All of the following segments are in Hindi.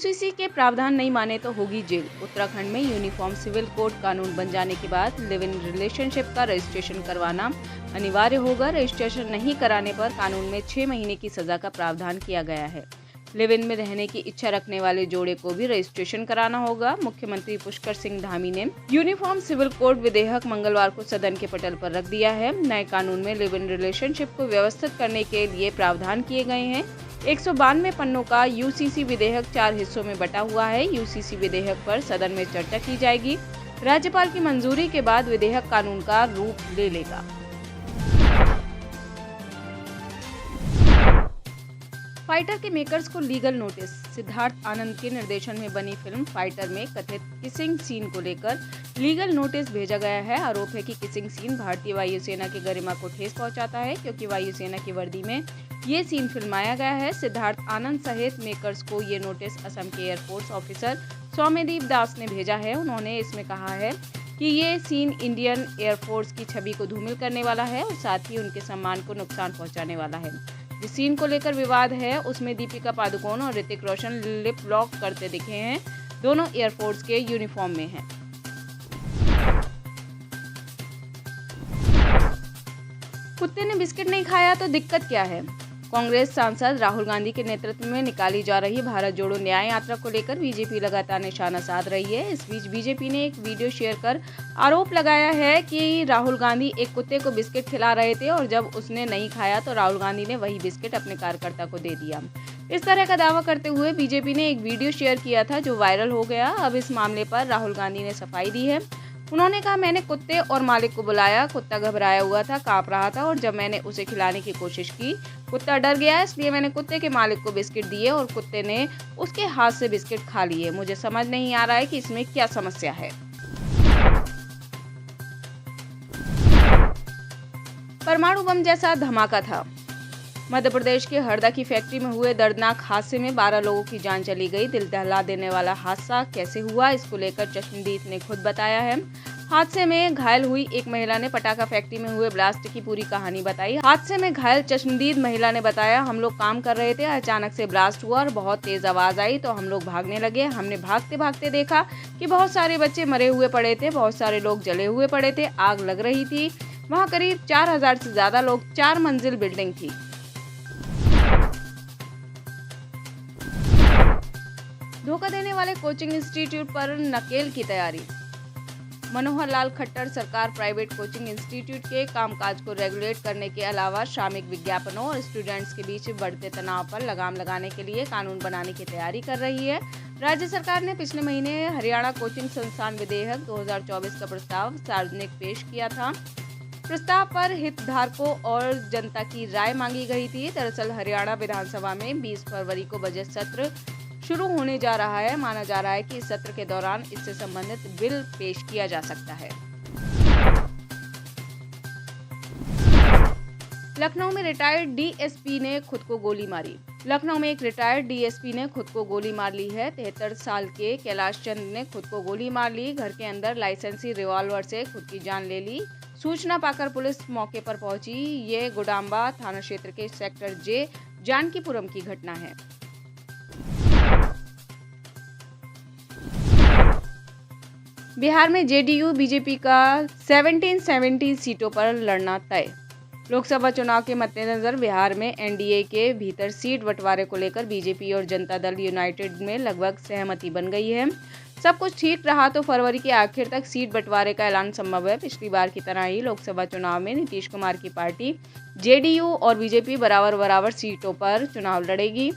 यूसीसी के प्रावधान नहीं माने तो होगी जेल। उत्तराखंड में यूनिफॉर्म सिविल कोड कानून बन जाने के बाद लिव इन रिलेशनशिप का रजिस्ट्रेशन करवाना अनिवार्य होगा। रजिस्ट्रेशन नहीं कराने पर कानून में 6 महीने की सजा का प्रावधान किया गया है। लिव इन में रहने की इच्छा रखने वाले जोड़े को भी रजिस्ट्रेशन कराना होगा। मुख्यमंत्री पुष्कर सिंह धामी ने यूनिफॉर्म सिविल कोड विधेयक मंगलवार को सदन के पटल पर रख दिया है। नए कानून में लिव इन रिलेशनशिप को व्यवस्थित करने के लिए प्रावधान किए गए हैं। 192 पन्नों का यूसीसी विधेयक 4 हिस्सों में बटा हुआ है। यूसीसी विधेयक पर सदन में चर्चा की जाएगी। राज्यपाल की मंजूरी के बाद विधेयक कानून का रूप ले लेगा। फाइटर के मेकर्स को लीगल नोटिस। सिद्धार्थ आनंद के निर्देशन में बनी फिल्म फाइटर में कथित किसिंग सीन को लेकर लीगल नोटिस भेजा गया है। आरोप है कि किसिंग सीन भारतीय वायुसेना की गरिमा को ठेस पहुंचाता है, क्योंकि वायुसेना की वर्दी में ये सीन फिल्माया गया है। सिद्धार्थ आनंद सहित मेकर्स को ये नोटिस असम के एयरफोर्स ऑफिसर सौम्यदीप दास ने भेजा है। उन्होंने इसमें कहा है कि ये सीन इंडियन एयरफोर्स की छवि को धूमिल करने वाला है और साथ ही उनके सम्मान को नुकसान पहुंचाने वाला है। जिस सीन को लेकर विवाद है उसमें दीपिका पादुकोण और ऋतिक रोशन लिप लॉक करते दिखे हैं। दोनों एयरफोर्स के यूनिफॉर्म में हैं। कुत्ते ने बिस्किट नहीं खाया तो दिक्कत क्या है? कांग्रेस सांसद राहुल गांधी के नेतृत्व में निकाली जा रही भारत जोड़ो न्याय यात्रा को लेकर बीजेपी लगातार निशाना साध रही है। इस बीच बीजेपी ने एक वीडियो शेयर कर आरोप लगाया है कि राहुल गांधी एक कुत्ते को बिस्किट खिला रहे थे और जब उसने नहीं खाया तो राहुल गांधी ने वही बिस्किट अपने कार्यकर्ता को दे दिया। इस तरह का दावा करते हुए बीजेपी ने एक वीडियो शेयर किया था जो वायरल हो गया। अब इस मामले पर राहुल गांधी ने सफाई दी है। उन्होंने कहा, मैंने कुत्ते और मालिक को बुलाया। कुत्ता घबराया हुआ था, कांप रहा था और जब मैंने उसे खिलाने की कोशिश की कुत्ता डर गया, इसलिए मैंने कुत्ते के मालिक को बिस्किट दिए और कुत्ते ने उसके हाथ से बिस्किट खा लिए। मुझे समझ नहीं आ रहा है कि इसमें क्या समस्या है। परमाणु बम जैसा धमाका था। मध्य प्रदेश के हरदा की फैक्ट्री में हुए दर्दनाक हादसे में 12 लोगों की जान चली गई। दिल दहला देने वाला हादसा कैसे हुआ, इसको लेकर चश्मदीद ने खुद बताया है। हादसे में घायल हुई एक महिला ने पटाखा फैक्ट्री में हुए ब्लास्ट की पूरी कहानी बताई। हादसे में घायल चश्मदीद महिला ने बताया, हम लोग काम कर रहे थे, अचानक से ब्लास्ट हुआ और बहुत तेज आवाज आई तो हम लोग भागने लगे। हमने भागते भागते देखा कि बहुत सारे बच्चे मरे हुए पड़े थे, बहुत सारे लोग जले हुए पड़े थे, आग लग रही थी। वहाँ करीब 4000 से ज्यादा लोग, 4 मंजिल बिल्डिंग थी। धोखा देने वाले कोचिंग इंस्टीट्यूट पर नकेल की तैयारी। मनोहर लाल खट्टर सरकार प्राइवेट कोचिंग इंस्टीट्यूट के कामकाज को रेगुलेट करने के अलावा श्रमिक विज्ञापनों और स्टूडेंट्स के बीच बढ़ते तनाव पर लगाम लगाने के लिए कानून बनाने की तैयारी कर रही है। राज्य सरकार ने पिछले महीने हरियाणा कोचिंग संस्थान विधेयक 2024 का प्रस्ताव सार्वजनिक पेश किया था। प्रस्ताव पर हितधारकों और जनता की राय मांगी गई थी। दरअसल हरियाणा विधानसभा में 20 फरवरी को बजट सत्र शुरू होने जा रहा है। माना जा रहा है कि इस सत्र के दौरान इससे संबंधित बिल पेश किया जा सकता है। लखनऊ में रिटायर्ड डीएसपी ने खुद को गोली मारी। लखनऊ में एक रिटायर्ड डीएसपी ने खुद को गोली मार ली है। 73 साल के कैलाश चंद्र ने खुद को गोली मार ली। घर के अंदर लाइसेंसी रिवॉल्वर से खुद की जान ले ली। सूचना पाकर पुलिस मौके पर पहुंची। ये गुडाम्बा थाना क्षेत्र के सेक्टर जे जानकीपुरम की घटना है। बिहार में जेडीयू बीजेपी का 1770 सीटों पर लड़ना तय। लोकसभा चुनाव के मद्देनजर बिहार में एनडीए के भीतर सीट बंटवारे को लेकर बीजेपी और जनता दल यूनाइटेड में लगभग सहमति बन गई है। सब कुछ ठीक रहा तो फरवरी के आखिर तक सीट बंटवारे का ऐलान संभव है। पिछली बार की तरह ही लोकसभा चुनाव में नीतीश कुमार की पार्टी जेडीयू और बीजेपी बराबर सीटों पर चुनाव लड़ेगी।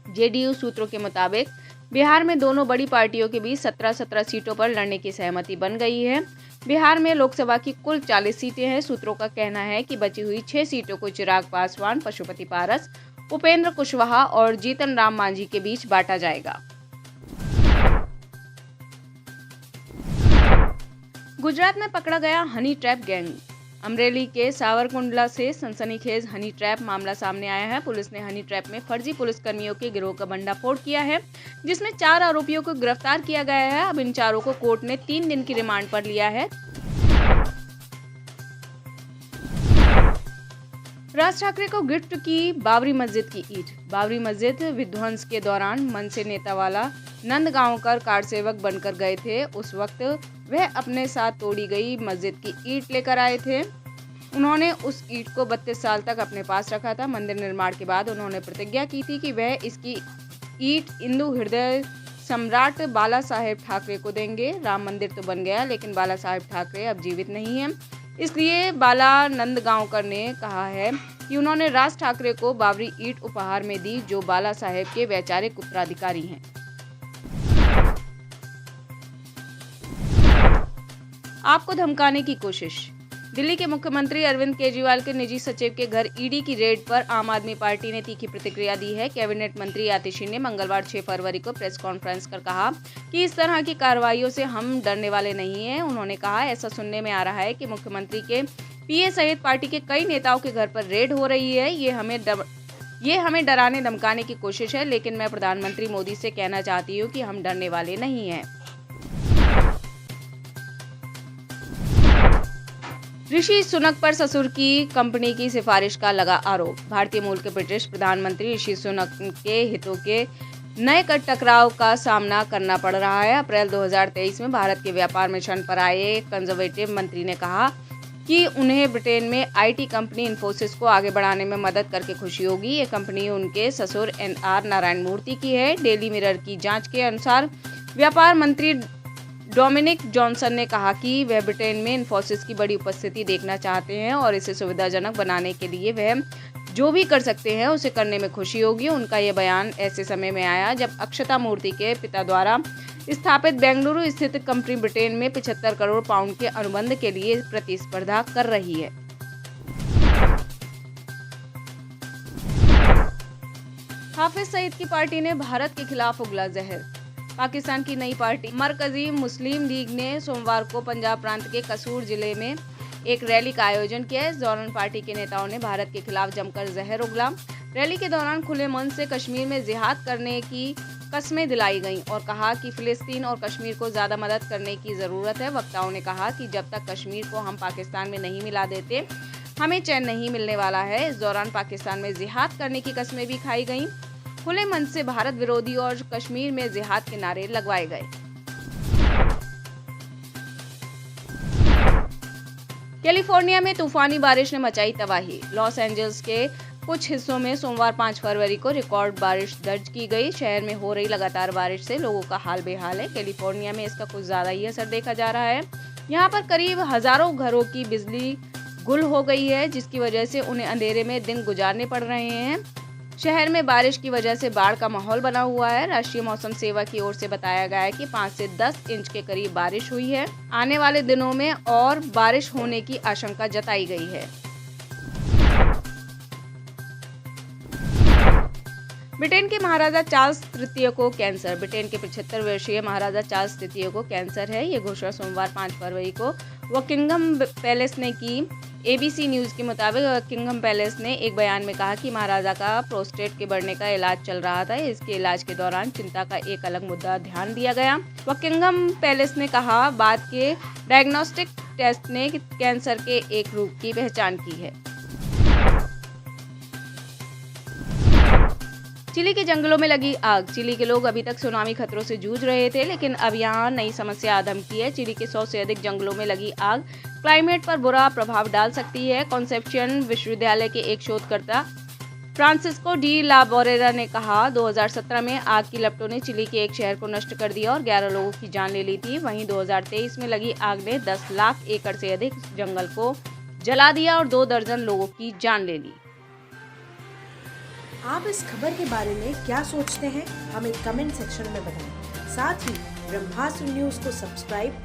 जेडीयू सूत्रों के मुताबिक बिहार में दोनों बड़ी पार्टियों के बीच 17 सीटों पर लड़ने की सहमति बन गई है। बिहार में लोकसभा की कुल 40 सीटें हैं। सूत्रों का कहना है कि बची हुई 6 सीटों को चिराग पासवान, पशुपति पारस, उपेंद्र कुशवाहा और जीतन राम मांझी के बीच बांटा जाएगा। गुजरात में पकड़ा गया हनी ट्रैप गैंग। अमरेली के सावरकुंडला से सनसनीखेज हनी ट्रैप मामला सामने आया है। पुलिस ने हनी ट्रैप में फर्जी पुलिसकर्मियों के गिरोह का भंडाफोड़ किया है, जिसमें 4 आरोपियों को गिरफ्तार किया गया है। अब इन चारों को कोर्ट ने 3 दिन की रिमांड पर लिया है। राज ठाकरे को गिफ्ट की बाबरी मस्जिद की ईंट। बाबरी मस्जिद विध्वंस के दौरान मनसे नेता वाला नंदगांवकर कार सेवक बनकर गए थे। उस वक्त वह अपने साथ तोड़ी गई मस्जिद की ईंट लेकर आए थे। उन्होंने उस ईंट को 32 साल तक अपने पास रखा था। मंदिर निर्माण के बाद उन्होंने प्रतिज्ञा की थी कि वह इसकी ईंट हिंदू हृदय सम्राट बाला साहेब ठाकरे को देंगे। राम मंदिर तो बन गया, लेकिन बाला साहेब ठाकरे अब जीवित नहीं हैं। इसलिए बाला नंदगांवकर ने कहा है कि उन्होंने राज ठाकरे को बाबरी ईंट उपहार में दी, जो बाला साहेब के वैचारिक उत्तराधिकारी हैं। आपको धमकाने की कोशिश। दिल्ली के मुख्यमंत्री अरविंद केजरीवाल के निजी सचिव के घर ईडी की रेड पर आम आदमी पार्टी ने तीखी प्रतिक्रिया दी है। कैबिनेट मंत्री आतिशी ने मंगलवार 6 फरवरी को प्रेस कॉन्फ्रेंस कर कहा कि इस तरह की कार्रवाइयों से हम डरने वाले नहीं हैं। उन्होंने कहा, ऐसा सुनने में आ रहा है कि मुख्यमंत्री के पीए सहित पार्टी के कई नेताओं के घर पर रेड हो रही है। ये हमें डराने धमकाने की कोशिश है, लेकिन मैं प्रधानमंत्री मोदी से कहना चाहती हूँ कि हम डरने वाले नहीं हैं। ऋषि सुनक पर ससुर की कंपनी की सिफारिश का लगा आरोप। भारतीय मूल के ब्रिटिश प्रधानमंत्री ऋषि सुनक के हितों के नए टकराव का सामना करना पड़ रहा है। अप्रैल 2023 में भारत के व्यापार मिशन पर आए एक कंजर्वेटिव मंत्री ने कहा कि उन्हें ब्रिटेन में आईटी कंपनी इन्फोसिस को आगे बढ़ाने में मदद करके खुशी होगी। ये कंपनी उनके ससुर NR नारायण मूर्ति की है। डेली मिरर की जांच के अनुसार व्यापार मंत्री डोमिनिक जॉनसन ने कहा कि वह ब्रिटेन में इन्फोसिस की बड़ी उपस्थिति देखना चाहते हैं और इसे सुविधाजनक बनाने के लिए वह जो भी कर सकते हैं उसे करने में खुशी होगी। उनका यह बयान ऐसे समय में आया जब अक्षता मूर्ति के पिता द्वारा स्थापित बेंगलुरु स्थित कंपनी ब्रिटेन में 75 करोड़ पाउंड के अनुबंध के लिए प्रतिस्पर्धा कर रही है। हाफिज सईद की पार्टी ने भारत के खिलाफ उगला जहर। पाकिस्तान की नई पार्टी मरकजी मुस्लिम लीग ने सोमवार को पंजाब प्रांत के कसूर जिले में एक रैली का आयोजन किया। इस दौरान पार्टी के नेताओं ने भारत के खिलाफ जमकर जहर उगला। रैली के दौरान खुले मन से कश्मीर में जिहाद करने की कस्में दिलाई गईं और कहा कि फिलिस्तीन और कश्मीर को ज्यादा मदद करने की जरूरत है। वक्ताओं ने कहा कि जब तक कश्मीर को हम पाकिस्तान में नहीं मिला देते, हमें चैन नहीं मिलने वाला है। इस दौरान पाकिस्तान में जिहाद करने की कस्में भी खाई गईं। खुले मन से भारत विरोधी और कश्मीर में जिहाद के नारे लगवाए गए। कैलिफोर्निया में तूफानी बारिश ने मचाई तबाही। लॉस एंजल्स के कुछ हिस्सों में सोमवार 5 फरवरी को रिकॉर्ड बारिश दर्ज की गई। शहर में हो रही लगातार बारिश से लोगों का हाल बेहाल है। कैलिफोर्निया में इसका कुछ ज्यादा ही असर देखा जा रहा है। यहाँ पर करीब हजारों घरों की बिजली गुल हो गई है, जिसकी वजह से उन्हें अंधेरे में दिन गुजारने पड़ रहे हैं। शहर में बारिश की वजह से बाढ़ का माहौल बना हुआ है। राष्ट्रीय मौसम सेवा की ओर से बताया गया है कि 5 से 10 इंच के करीब बारिश हुई है। आने वाले दिनों में और बारिश होने की आशंका जताई गई है। ब्रिटेन के महाराजा चार्ल्स तृतीय को कैंसर। ब्रिटेन के 75 वर्षीय महाराजा चार्ल्स तृतीय को कैंसर है। ये घोषणा सोमवार 5 फरवरी को बकिंघम पैलेस ने की। ABC न्यूज के मुताबिक बकिंघम पैलेस ने एक बयान में कहा कि महाराजा का प्रोस्टेट के बढ़ने का इलाज चल रहा था। इसके इलाज के दौरान चिंता का एक अलग मुद्दा ध्यान दिया गया। बकिंघम पैलेस ने कहा, बाद के डायग्नोस्टिक टेस्ट ने कैंसर के एक रूप की पहचान की है। चिली के जंगलों में लगी आग। चिली के लोग अभी तक सुनामी खतरों से जूझ रहे थे, लेकिन अब यहाँ नई समस्या आदम की है। चिली के 100 से अधिक जंगलों में लगी आग क्लाइमेट पर बुरा प्रभाव डाल सकती है। कॉन्सेप्शियन विश्वविद्यालय के एक शोधकर्ता फ्रांसिस्को डी ला बोरेरा ने कहा, 2017 में आग की लपटों ने चिली के एक शहर को नष्ट कर दिया और 11 लोगों की जान ले ली थी। वहीं 2023 में लगी आग ने 10 लाख एकड़ से अधिक जंगल को जला दिया और 2 दर्जन लोगों की जान ले ली। आप इस खबर के बारे में क्या सोचते हैं, हमें कमेंट सेक्शन में बताएं। साथ ही ब्रह्मास्त्र न्यूज को सब्सक्राइब